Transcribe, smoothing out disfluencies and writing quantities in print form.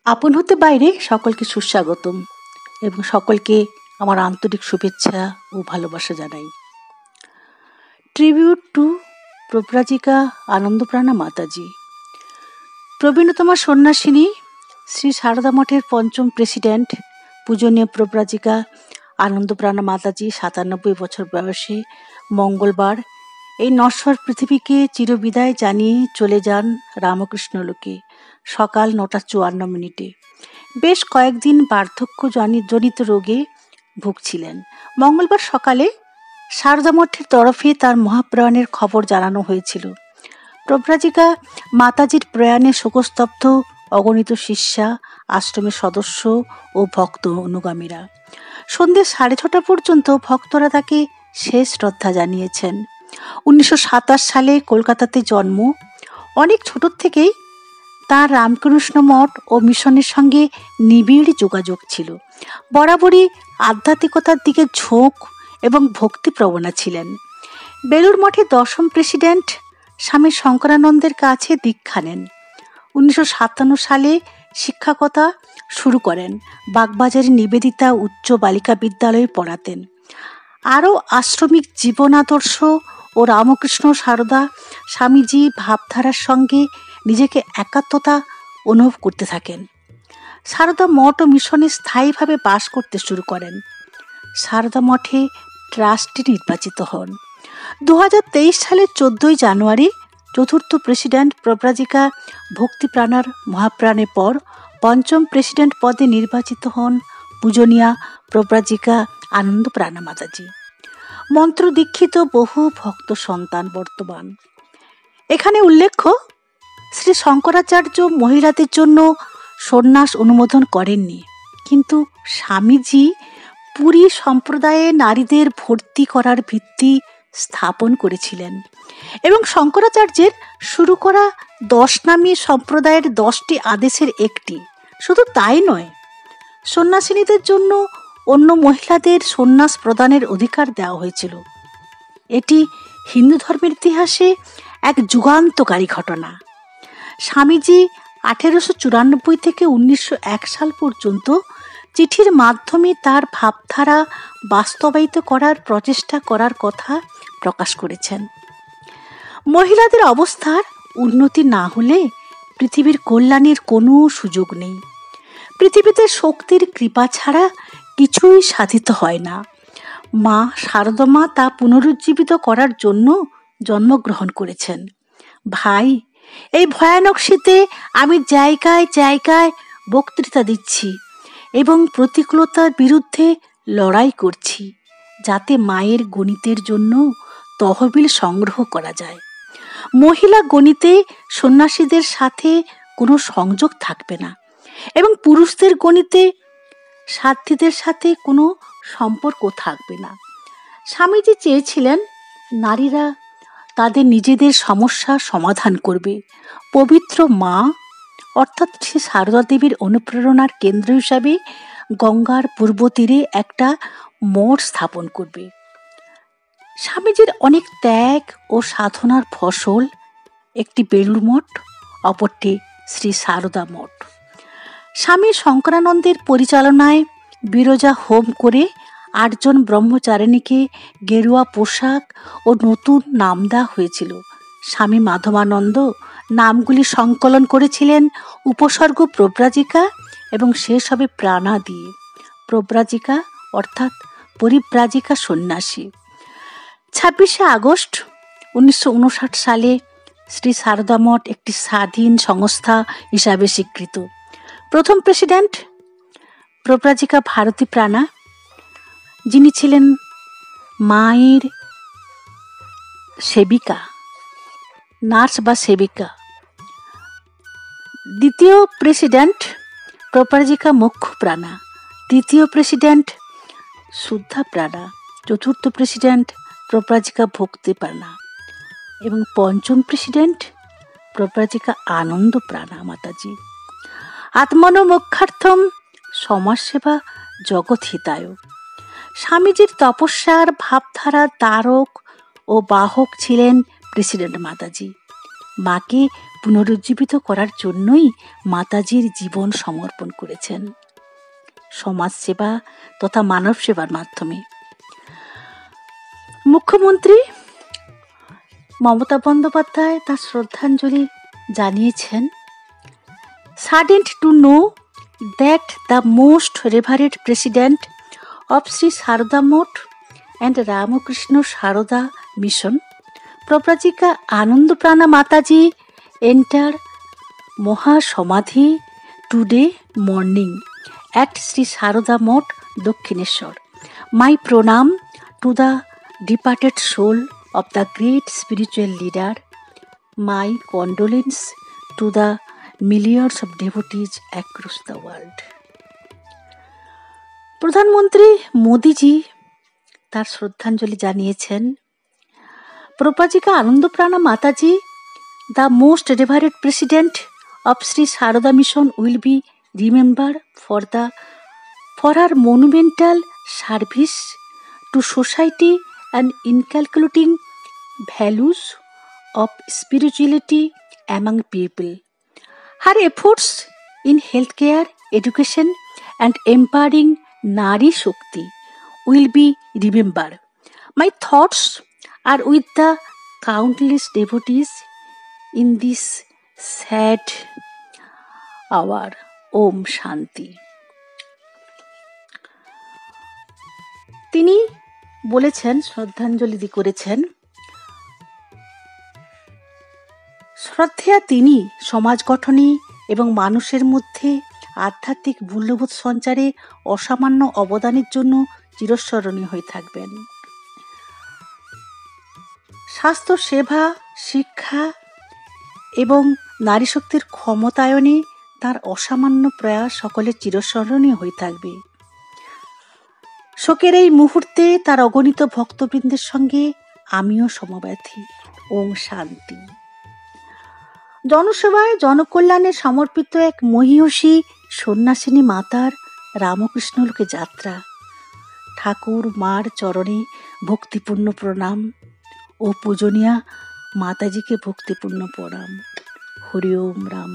আপন হতে বাইরে সকলকে সুস্বাগতম এবং সকলকে আমার আন্তরিক শুভেচ্ছা ও ভালোবাসা জানাই। ট্রিবিউট টু প্রব্রাজিকা আনন্দপ্রাণা মাতাজি। প্রবীণতমা সন্ন্যাসিনী শ্রী সারদা মঠের পঞ্চম প্রেসিডেন্ট পূজনীয় প্রব্রাজিকা আনন্দপ্রাণা মাতাজি ৯৭ বছর বয়সে মঙ্গলবার এই নশ্বর পৃথিবীকে চিরবিদায় জানিয়ে চলে যান রামকৃষ্ণ লোকে সকাল ৯টা ৫৪ বেশ কয়েকদিন বার্ধক্যজনিত রোগে ভুগছিলেন। মঙ্গলবার সকালে সারদা মঠের তরফে তার মহাপ্রয়াণের খবর জানানো হয়েছিল। প্রব্রাজিকা মাতাজির প্রয়াণে শোকস্তব্ধ অগণিত শিষ্যা, আশ্রমের সদস্য ও ভক্ত অনুগামীরা। সন্ধ্যে ৬:৩০ পর্যন্ত ভক্তরা তাকে শেষ শ্রদ্ধা জানিয়েছেন। ১৯২৭ সালে কলকাতাতে জন্ম। অনেক ছোট থেকেই তার রামকৃষ্ণ মঠ ও মিশনের সঙ্গে নিবিড় যোগাযোগ ছিল। বরাবরই আধ্যাত্মিকতার দিকে ঝোঁক এবং ভক্তিপ্রবণা ছিলেন। বেলুড় মঠের ১০ম প্রেসিডেন্ট স্বামী শঙ্করানন্দের কাছে দীক্ষা নেন। ১৯৫৭ সালে শিক্ষকতা শুরু করেন। বাগবাজারে নিবেদিতা উচ্চ বালিকা বিদ্যালয়ে পড়াতেন। আরও আশ্রমিক জীবনাদর্শ ও রামকৃষ্ণ সারদা স্বামীজি ভাবধারার সঙ্গে নিজেকে একাত্মতা অনুভব করতে থাকেন। সারদা মঠ ও মিশনে স্থায়ীভাবে বাস করতে শুরু করেন। সারদা মঠে ট্রাস্টি নির্বাচিত হন। ২০২৩ সালের ১৪ জানুয়ারি চতুর্থ প্রেসিডেন্ট প্রব্রাজিকা ভক্তিপ্রাণার মহাপ্রাণের পর পঞ্চম প্রেসিডেন্ট পদে নির্বাচিত হন পূজনীয়া প্রব্রাজিকা আনন্দপ্রাণা মাতাজি। মন্ত্র দীক্ষিত বহু ভক্ত সন্তান বর্তমান। এখানে উল্লেখ্য, শ্রী শঙ্করাচার্য মহিলাদের জন্য সন্ন্যাস অনুমোদন করেননি, কিন্তু স্বামীজি পুরী সম্প্রদায়ে নারীদের ভর্তি করার ভিত্তি স্থাপন করেছিলেন এবং শঙ্করাচার্যের শুরু করা ১০ নামী সম্প্রদায়ের ১০টি আদেশের একটি। শুধু তাই নয়, সন্ন্যাসিনীদের জন্য অন্য মহিলাদের সন্ন্যাস প্রদানের অধিকার দেওয়া হয়েছিল। এটি হিন্দু ধর্মের ইতিহাসে এক যুগান্তকারী ঘটনা। স্বামীজি ১৮৯৪ থেকে ১৯০১ সাল পর্যন্ত চিঠির মাধ্যমে তার ভাবধারা বাস্তবায়িত করার প্রচেষ্টা করার কথা প্রকাশ করেছেন। মহিলাদের অবস্থার উন্নতি না হলে পৃথিবীর কল্যাণের কোনো সুযোগ নেই। পৃথিবীতে শক্তির কৃপা ছাড়া কিছুই সাধিত হয় না। মা শারদমা তা পুনরুজ্জীবিত করার জন্য জন্মগ্রহণ করেছেন। ভাই, এই ভয়ানক শীতে আমি জায়গায় জায়গায় বক্তৃতা দিচ্ছি এবং প্রতিকূলতার বিরুদ্ধে লড়াই করছি, যাতে মায়ের গণিতের জন্য তহবিল সংগ্রহ করা যায়। মহিলা গণিতে সন্ন্যাসীদের সাথে কোনো সংযোগ থাকবে না এবং পুরুষদের গণিতে সাধ্বীদের সাথে কোনো সম্পর্ক থাকবে না। স্বামীজি চেয়েছিলেন নারীরা তাদের নিজেদের সমস্যার সমাধান করবে। পবিত্র মা অর্থাৎ শ্রী সারদা দেবীর অনুপ্রেরণার কেন্দ্র হিসাবে গঙ্গার পূর্ব তীরে একটা মঠ স্থাপন করবে। স্বামীজির অনেক ত্যাগ ও সাধনার ফসল একটি বেলুড় মঠ, অপরটি শ্রী সারদা মঠ। স্বামী শঙ্করানন্দের পরিচালনায় বিরজা হোম করে ৮ জন ব্রহ্মচারিণীকে গেরুয়া পোশাক ও নতুন নাম দেওয়া হয়েছিল। স্বামী মাধবানন্দ নামগুলি সংকলন করেছিলেন উপসর্গ প্রব্রাজিকা এবং শেষ হবে প্রাণা দিয়ে। প্রব্রাজিকা অর্থাৎ পরিব্রাজিকা সন্ন্যাসী। ২৬শে আগস্ট ১৯৫৯ সালে শ্রী সারদা মঠ একটি স্বাধীন সংস্থা হিসাবে স্বীকৃত। প্রথম প্রেসিডেন্ট প্রব্রাজিকা ভারতী প্রাণা, যিনি ছিলেন মায়ের সেবিকা, নার্স বা সেবিকা। দ্বিতীয় প্রেসিডেন্ট প্রব্রাজিকা মোক্ষ প্রাণা, তৃতীয় প্রেসিডেন্ট শুদ্ধা প্রাণা, চতুর্থ প্রেসিডেন্ট প্রব্রাজিকা ভক্তি প্রাণা এবং পঞ্চম প্রেসিডেন্ট প্রব্রাজিকা আনন্দ প্রাণা মাতাজি। আত্মনো মোক্ষার্থম সমাজসেবা জগৎ হিতায়। স্বামীজির তপস্যার ভাবধারার দ্বারক ও বাহক ছিলেন প্রেসিডেন্ট মাতাজি। মাকে পুনরুজ্জীবিত করার জন্যই মাতাজির জীবন সমর্পণ করেছেন সমাজ সেবা তথা মানব সেবার মাধ্যমে। মুখ্যমন্ত্রী মমতা বন্দ্যোপাধ্যায় তার শ্রদ্ধাঞ্জলি জানিয়েছেন, saddened to know that the most revered president of Sri Sarada Moth and Ramakrishna Sarada Mission, Proprajika Anandaprana Mataji, entered Moha Samadhi today morning at Sri Sarada Moth, Dakshineshwar. My pranam to the departed soul of the great spiritual leader. My condolence to the millions of devotees across the world. প্রধানমন্ত্রী মোদিজি তার শ্রদ্ধাঞ্জলি জানিয়েছেন, প্রব্রাজিকা আনন্দপ্রাণা মাতাজি, the most revered president of Sri Sarada Mission, will be remembered for her monumental service to society and inculcating values of spirituality among people. Her efforts in healthcare, education and empowering Nari Shakti will be remembered. My thoughts are with the countless devotees in this sad hour. Om Shanti. তিনি বলেছেন, শ্রদ্ধাঞ্জলি করেছেন, শ্রদ্ধেয়া তিনি সমাজ গঠনে এবং মানুষের মধ্যে আধ্যাত্মিক মূল্যবোধ সঞ্চারে অসামান্য অবদানের জন্য চিরস্মরণীয় হয়ে থাকবেন। স্বাস্থ্য সেবা, শিক্ষা এবং নারী শক্তির ক্ষমতায়নে তার অসামান্য প্রয়াস সকলের চিরস্মরণীয় হয়ে থাকবে। শোকের এই মুহূর্তে তার অগণিত ভক্তবৃন্দের সঙ্গে আমিও সমব্যথী। ওম শান্তি। জনসেবায় জনকল্যাণে সমর্পিত এক মহীয়সী সন্ন্যাসিনী মাতার রামকৃষ্ণলোকে যাত্রা। ঠাকুর মার চরণে ভক্তিপূর্ণ প্রণাম ও পূজনীয়া মাতাজিকে ভক্তিপূর্ণ প্রণাম। হরি ওম রাম।